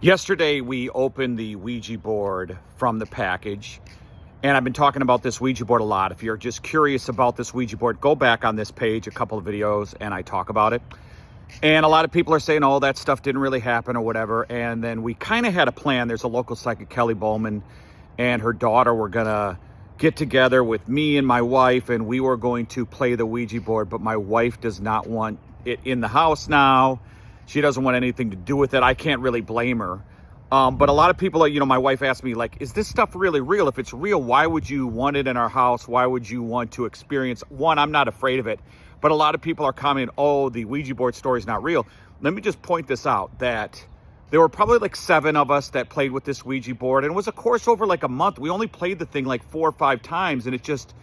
Yesterday, we opened the Ouija board from the package, and I've been talking about this Ouija board a lot. If you're just curious about this Ouija board, go back on this page, a couple of videos, and I talk about it. And a lot of people are saying, oh, that stuff didn't really happen or whatever. And then we kind of had a plan. There's a local psychic, Kelly Bowman, and her daughter were going to get together with me and my wife, and we were going to play the Ouija board. But my wife does not want it in the house now. She doesn't want anything to do with it. I can't really blame her. But a lot of people, my wife asked me, like, is this stuff really real? If it's real, why would you want it in our house? Why would you want to experience? One, I'm not afraid of it. But a lot of people are commenting, oh, the Ouija board story is not real. Let me just point this out, that there were probably like 7 of us that played with this Ouija board. And it was a course over like a month. We only played the thing like 4 or 5 times. And it just,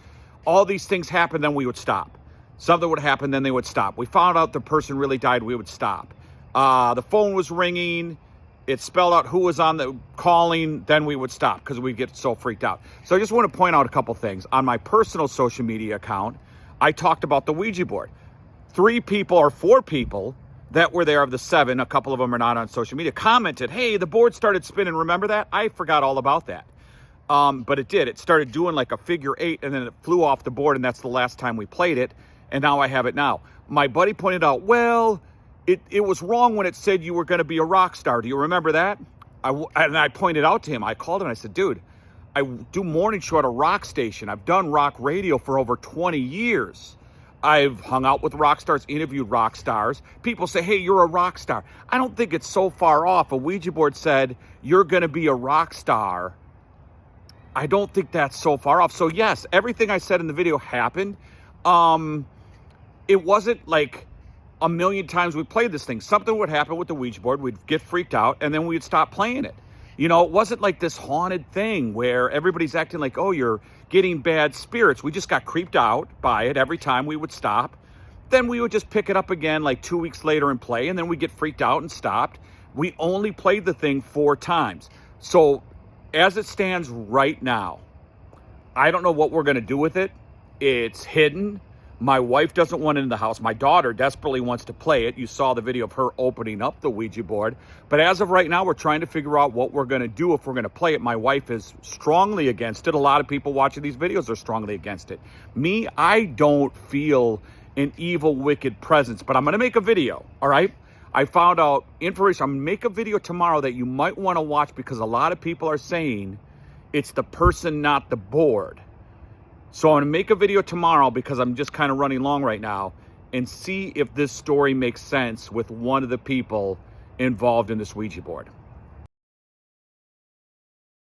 all these things happened, then we would stop. Something would happen, then they would stop. We found out the person really died, we would stop. The phone was ringing. It spelled out who was on the calling. Then we would stop because we'd get so freaked out. So I just want to point out a couple things. On my personal social media account, I talked about the Ouija board. 3 people or 4 people that were there of the 7, a couple of them are not on social media, commented, hey, the board started spinning. Remember that? I forgot all about that. But it did. It started doing like a figure 8 and then it flew off the board, and that's the last time we played it. And now I have it now. My buddy pointed out, well, it was wrong when it said you were going to be a rock star. Do you remember that? And I pointed out to him. I called him and I said, dude, I do morning show at a rock station. I've done rock radio for over 20 years. I've hung out with rock stars, interviewed rock stars. People say, hey, you're a rock star. I don't think it's so far off. A Ouija board said, you're going to be a rock star. I don't think that's so far off. So yes, everything I said in the video happened. It wasn't like a million times we played this thing. Something would happen with the Ouija board. We'd get freaked out and then we'd stop playing it. It wasn't like this haunted thing where everybody's acting like, oh, you're getting bad spirits. We just got creeped out by it every time we would stop. Then we would just pick it up again like 2 weeks later and play, and then we get freaked out and stopped. We only played the thing 4 times. So as it stands right now, I don't know what we're going to do with it. It's hidden. My wife doesn't want it in the house. My daughter desperately wants to play it. You saw the video of her opening up the Ouija board. But as of right now, we're trying to figure out what we're going to do if we're going to play it. My wife is strongly against it. A lot of people watching these videos are strongly against it. Me, I don't feel an evil, wicked presence. But I'm going to make a video, all right? I found out information. I'm going to make a video tomorrow that you might want to watch because a lot of people are saying it's the person, not the board. So I'm going to make a video tomorrow because I'm just kind of running long right now and see if this story makes sense with one of the people involved in this Ouija board.